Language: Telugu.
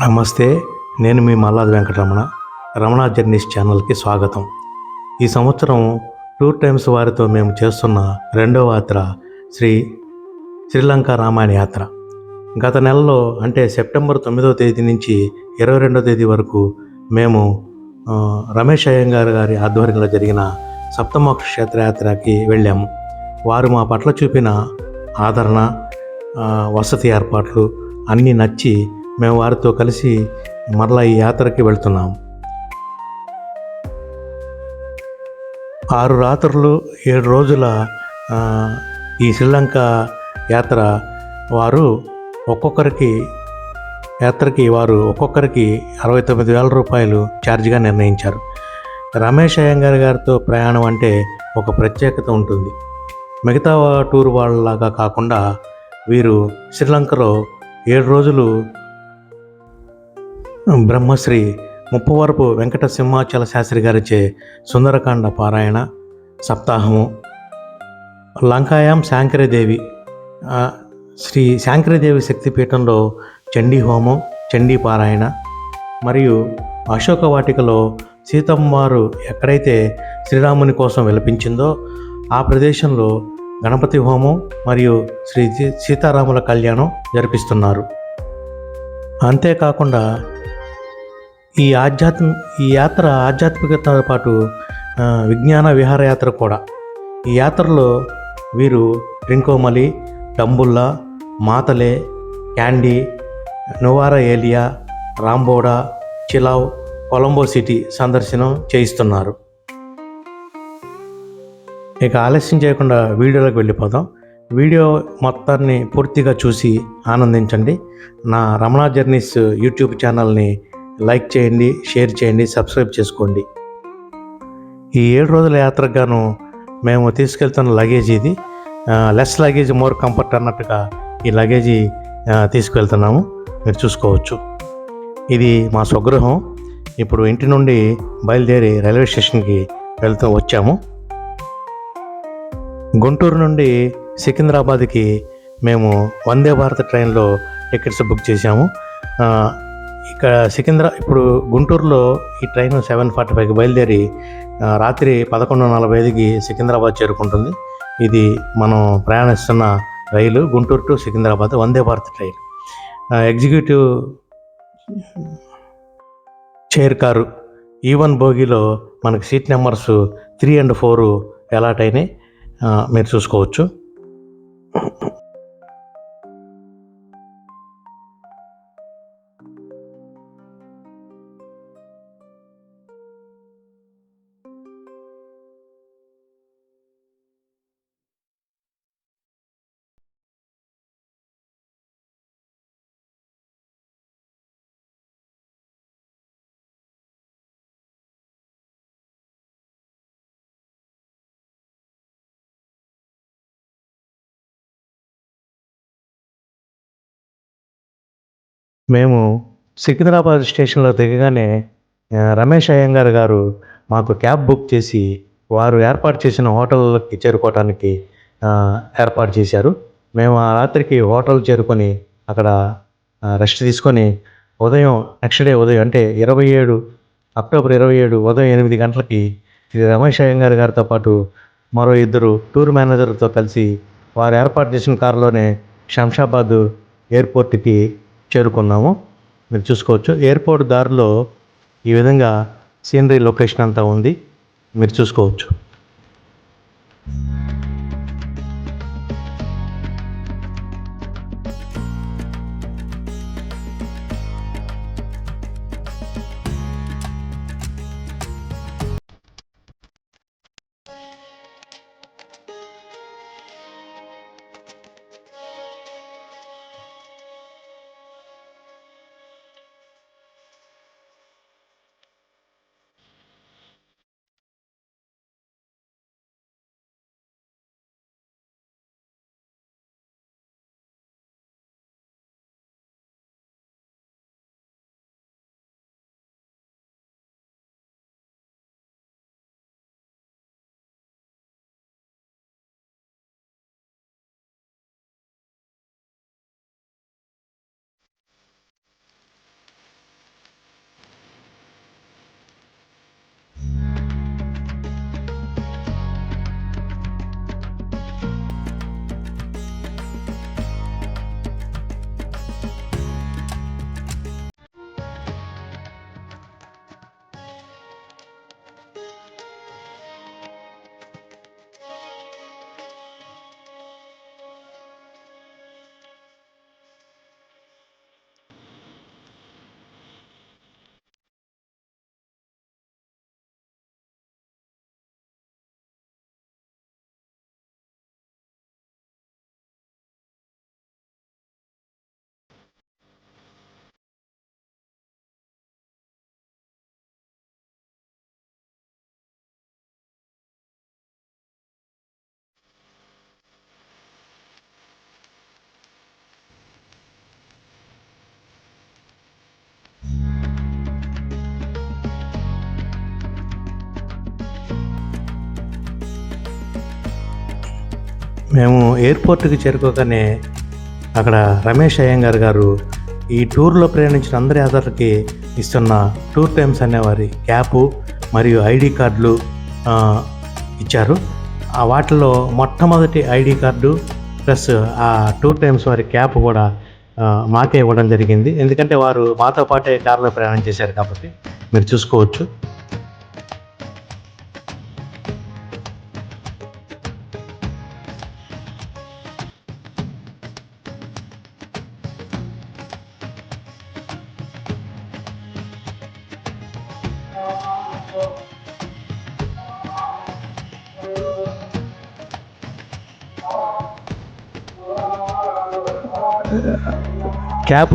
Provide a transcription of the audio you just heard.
నమస్తే. నేను మీ మల్లాది వెంకటరమణ. రమణ జర్నీస్ ఛానల్‌కి స్వాగతం. ఈ సంవత్సరం టూర్ టైమ్స్ వారితో మేము చేస్తున్న రెండవ యాత్ర శ్రీలంక రామాయణ యాత్ర. గత నెలలో అంటే సెప్టెంబర్ 9వ తేదీ నుంచి 22వ తేదీ వరకు మేము రమేష్ అయ్యంగార్ గారి ఆధ్వర్యంలో జరిగిన సప్తమోక్ష క్షేత్రయాత్రకి వెళ్ళాము. వారు మా పట్ల చూపిన ఆదరణ, వసతి ఏర్పాట్లు అన్నీ నచ్చి మేము వారితో కలిసి మరలా ఈ యాత్రకి వెళ్తున్నాము. 6 రాత్రులు 7 రోజుల ఈ శ్రీలంక యాత్ర వారు ఒక్కొక్కరికి 69,000 రూపాయలు ఛార్జ్గా నిర్ణయించారు. రమేష్ అయ్యంగార్ గారితో ప్రయాణం అంటే ఒక ప్రత్యేకత ఉంటుంది. మిగతా టూర్ వాళ్ళలాగా కాకుండా వీరు శ్రీలంకలో 7 రోజులు బ్రహ్మశ్రీ ముప్పవరపు వెంకట సింహాచల శాస్త్రి గారిచే సుందరకాండ పారాయణ సప్తాహము, లంకాయాం శాంకరదేవి శ్రీ శాంకరదేవి శక్తిపీఠంలో చండీ హోమం, చండీ పారాయణ మరియు అశోక వాటికలో సీతమ్మవారు ఎక్కడైతే శ్రీరాముని కోసం విలపించిందో ఆ ప్రదేశంలో గణపతి హోమం మరియు శ్రీ సీతారాముల కళ్యాణం జరిపిస్తున్నారు. అంతేకాకుండా ఈ యాత్ర ఆధ్యాత్మికతతో పాటు విజ్ఞాన విహారయాత్ర కూడా. ఈ యాత్రలో వీరు రింకోమలి, డంబుల్లా, మాతలే, క్యాండీ, నువారా ఏలియా, రాంబోడా, చిలావ్, కొలంబో సిటీ సందర్శనం చేయిస్తున్నారు. ఇక ఆలస్యం చేయకుండా వీడియోలోకి వెళ్ళిపోదాం. వీడియో మొత్తాన్ని పూర్తిగా చూసి ఆనందించండి. నా రమణ జర్నీస్ యూట్యూబ్ ఛానల్ని లైక్ చేయండి, షేర్ చేయండి, సబ్స్క్రైబ్ చేసుకోండి. ఈ 7 రోజుల యాత్రకు గాను మేము తీసుకెళ్తున్న లగేజ్ ఇది. లెస్ లగేజ్ మోర్ కంఫర్ట్ అన్నట్టుగా ఈ లగేజీ తీసుకువెళ్తున్నాము. మీరు చూసుకోవచ్చు. ఇది మా స్వగృహం. ఇప్పుడు ఇంటి నుండి బయలుదేరి రైల్వే స్టేషన్కి వచ్చాము. గుంటూరు నుండి సికింద్రాబాద్కి మేము వందే భారత్ ట్రైన్లో టికెట్స్ బుక్ చేశాము. ఇప్పుడు గుంటూరులో ఈ ట్రైన్ 7:45కి బయలుదేరి రాత్రి 11:45కి సికింద్రాబాద్ చేరుకుంటుంది. ఇది మనం ప్రయాణిస్తున్న రైలు Guntur to Secunderabad Vande Bharat train. Executive chair car E1 బోగీలో మనకి సీట్ నెంబర్స్ 3 and 4 అలాట్ అయినాయి. మీరు చూసుకోవచ్చు. మేము సికింద్రాబాద్ స్టేషన్లో దిగగానే రమేష్ అయ్యంగార్ గారు మాకు క్యాబ్ బుక్ చేసి వారు ఏర్పాటు చేసిన హోటల్కి చేరుకోవడానికి ఏర్పాటు చేశారు. మేము ఆ రాత్రికి హోటల్ చేరుకొని అక్కడ రెస్ట్ తీసుకొని నెక్స్ట్ డే ఉదయం అంటే అక్టోబర్ 27 ఉదయం 8 గంటలకి శ్రీ రమేష్ అయ్యంగార్ గారితో పాటు మరో 2 టూర్ మేనేజర్లతో కలిసి వారు ఏర్పాటు చేసిన కారులోనే శంషాబాద్ ఎయిర్పోర్ట్కి చేరుకున్నాము. మీరు చూసుకోవచ్చు. ఎయిర్పోర్ట్ దారిలో ఈ విధంగా సీనరీ లొకేషన్ అంతా ఉంది. మీరు చూసుకోవచ్చు. మేము ఎయిర్పోర్ట్కి చేరుకోగానే అక్కడ రమేష్ అయ్యంగార్ గారు ఈ టూర్లో ప్రయాణించిన అందరి ఆధార్కి ఇస్తున్న టూర్ టైమ్స్ అనేవారి క్యాపు మరియు ఐడి కార్డులు ఇచ్చారు. ఆ వాటిలో మొట్టమొదటి ఐడి కార్డు ప్లస్ ఆ టూర్ టైమ్స్ వారి క్యాప్ కూడా మాకే ఇవ్వడం జరిగింది. ఎందుకంటే వారు మాతో పాటే కార్లో ప్రయాణం చేశారు కాబట్టి మీరు చూసుకోవచ్చు. క్యాప్